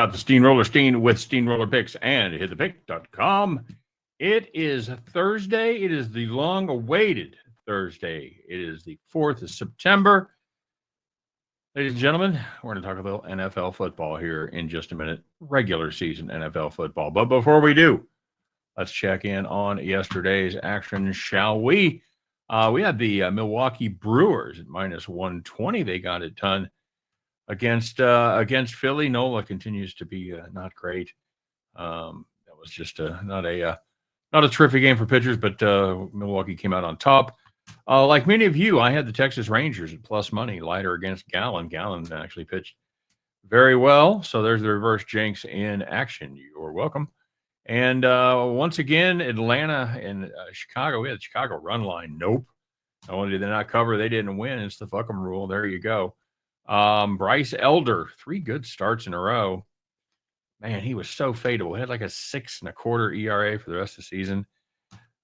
got the Steamroller Steen with Steamroller Picks and hitthepick.com. It is Thursday. It is the long-awaited Thursday. It is the 4th of September. Ladies and gentlemen, we're going to talk a little NFL football here in just a minute. Regular season NFL football. But before we do, let's check in on yesterday's action, shall we? We had the Milwaukee Brewers at minus 120. They got it done against Philly. Nola continues to be not great. That was just not a terrific game for pitchers, but Milwaukee came out on top. Like many of you, I had the Texas Rangers at plus money, lighter against Gallen. Gallen actually pitched very well, so there's the reverse jinx in action. You're welcome. And once again, Atlanta and Chicago, we had the Chicago run line. Nope. Not only did they not cover, they didn't win. It's the fuck 'em rule. There you go. Bryce Elder, 3 good starts in a row. Man, he was so fadeable. He had like a 6.25 ERA for the rest of the season.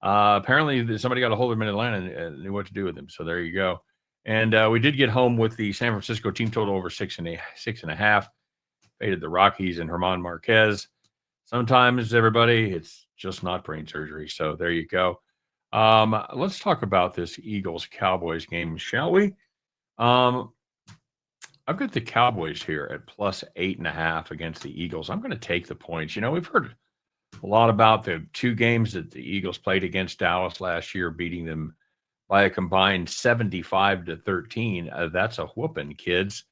Apparently, somebody got a hold of him in Atlanta and knew what to do with him. So there you go. And we did get home with the San Francisco team total over 6.5. Faded the Rockies and Herman Marquez. Sometimes, everybody, it's just not brain surgery. So there you go. Let's talk about this Eagles-Cowboys game, shall we? I've got the Cowboys here at plus 8.5 against the Eagles. I'm going to take the points. You know, we've heard a lot about the 2 games that the Eagles played against Dallas last year, beating them by a combined 75-13. That's a whooping, kids.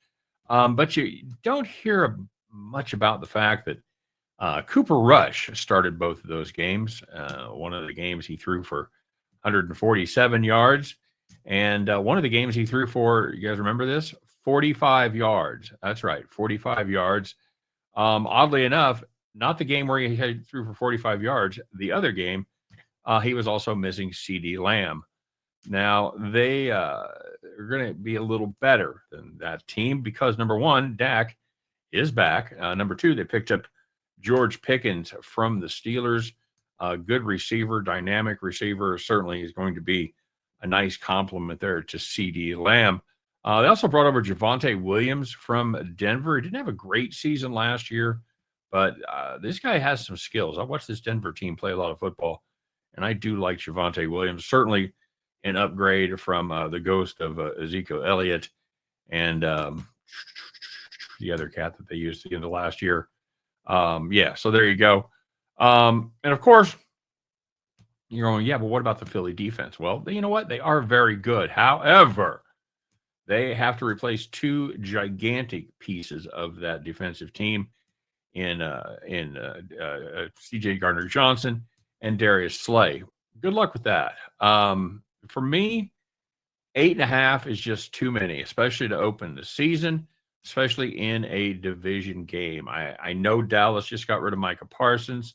But you don't hear much about the fact that Cooper Rush started both of those games. One of the games he threw for 147 yards. And one of the games he threw for, you guys remember this? 45 yards. That's right, 45 yards. Oddly enough, not the game where he threw for 45 yards. The other game, he was also missing CeeDee Lamb. Now, they are going to be a little better than that team because, number one, Dak is back. Number two, they picked up George Pickens from the Steelers. A good receiver, dynamic receiver. Certainly is going to be a nice compliment there to CeeDee Lamb. They also brought over Javonte Williams from Denver. He didn't have a great season last year, but this guy has some skills. I watched this Denver team play a lot of football, and I do like Javonte Williams. Certainly an upgrade from the ghost of Ezekiel Elliott and the other cat that they used at the end of last year. So there you go. And, of course, you're going, yeah, but what about the Philly defense? Well, you know what? They are very good. However, they have to replace 2 gigantic pieces of that defensive team in C.J. Gardner-Johnson and Darius Slay. Good luck with that. For me, 8.5 is just too many, especially to open the season, especially in a division game. I know Dallas just got rid of Micah Parsons,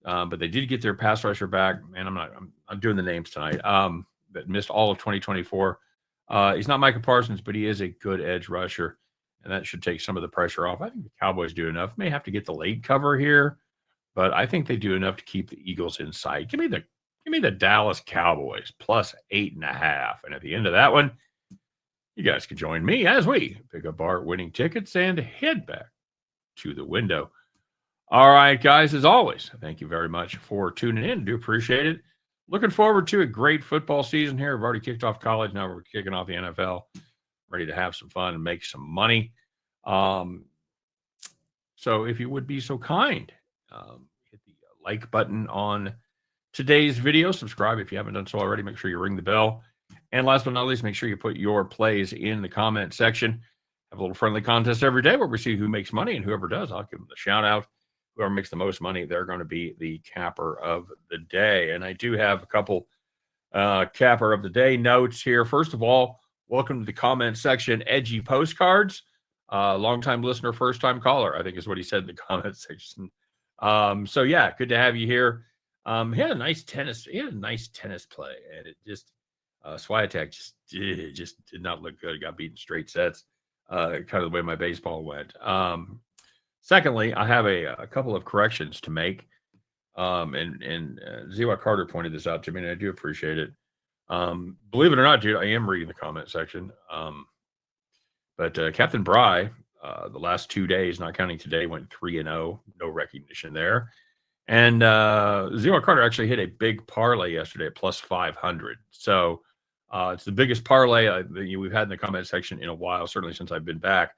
but they did get their pass rusher back. Man, I'm doing the names tonight. That missed all of 2024. He's not Micah Parsons, but he is a good edge rusher, and that should take some of the pressure off. I think the Cowboys do enough. May have to get the late cover here, but I think they do enough to keep the Eagles in sight. Give me the Dallas Cowboys plus 8.5, and at the end of that one, you guys can join me as we pick up our winning tickets and head back to the window. All right, guys, as always, thank you very much for tuning in. Do appreciate it. Looking forward to a great football season here. We've already kicked off college. Now we're kicking off the NFL. Ready to have some fun and make some money. So if you would be so kind, hit the like button on today's video. Subscribe if you haven't done so already. Make sure you ring the bell. And last but not least, make sure you put your plays in the comment section. Have a little friendly contest every day where we see who makes money, and whoever does, I'll give them the shout out. Whoever makes the most money, they're going to be the capper of the day. And I do have a couple capper of the day notes here. First of all, welcome to the comment section, Edgy Postcards. Longtime listener, first-time caller, I think is what he said in the comment section. So, yeah, good to have you here. He had a nice tennis play, and it just Swiatek just did not look good. He got beaten straight sets, kind of the way my baseball went. Secondly, I have a couple of corrections to make. And Ziwa Carter pointed this out to me, and I do appreciate it. Believe it or not, dude, I am reading the comment section. But Captain Bry The last 2 days, not counting today, went 3-0. No recognition there. And Zero Carter actually hit a big parlay yesterday at plus 500. So it's the biggest parlay that we've had in the comment section in a while, certainly since I've been back.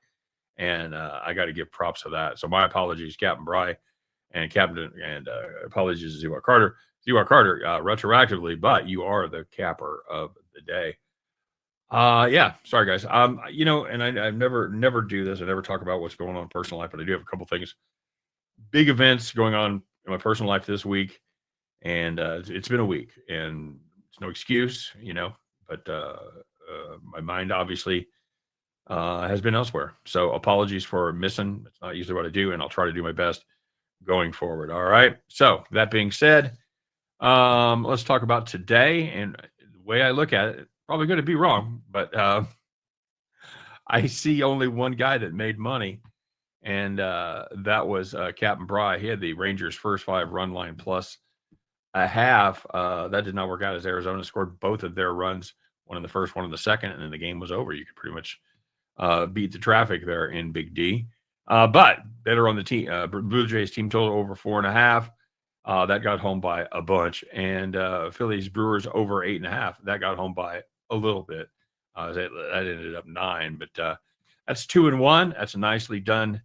And I got to give props to that. So my apologies, Captain Bry, and apologies to Zero Carter. Zero Carter retroactively, but you are the capper of the day. Yeah, sorry guys. And I never do this. I never talk about what's going on in personal life, but I do have a couple things, big events going on in my personal life this week, and it's been a week, and it's no excuse, but my mind obviously has been elsewhere. So apologies for missing. It's not usually what I do, and I'll try to do my best going forward. All right. So that being said, let's talk about today. And the way I look at it, probably going to be wrong, but I see only one guy that made money, and that was Captain Bry. He had the Rangers' first 5 run line plus a half. That did not work out as Arizona scored both of their runs, one in the first, one in the second, and then the game was over. You could pretty much beat the traffic there in Big D. But better on the team. Blue Jays team total over 4.5. That got home by a bunch. And Phillies Brewers over 8.5. That got home by a little bit. That ended up 9. But that's 2-1. That's a nicely done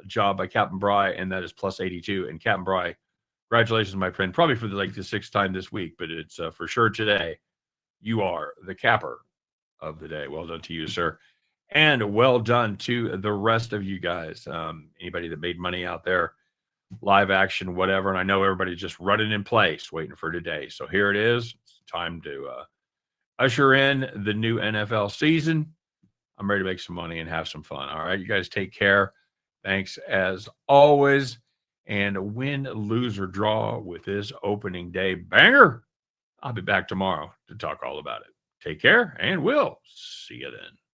job by Captain Bry, and that is plus 82. And Captain Bry, congratulations, my friend. Probably for the 6th time this week, but it's for sure today. You are the capper of the day. Well done to you, sir. And well done to the rest of you guys. Anybody that made money out there, live action, whatever. And I know everybody's just running in place, waiting for today. So here it is. It's time to usher in the new NFL season. I'm ready to make some money and have some fun. All right, you guys take care. Thanks as always. And win, lose, or draw with this opening day banger. I'll be back tomorrow to talk all about it. Take care, and we'll see you then.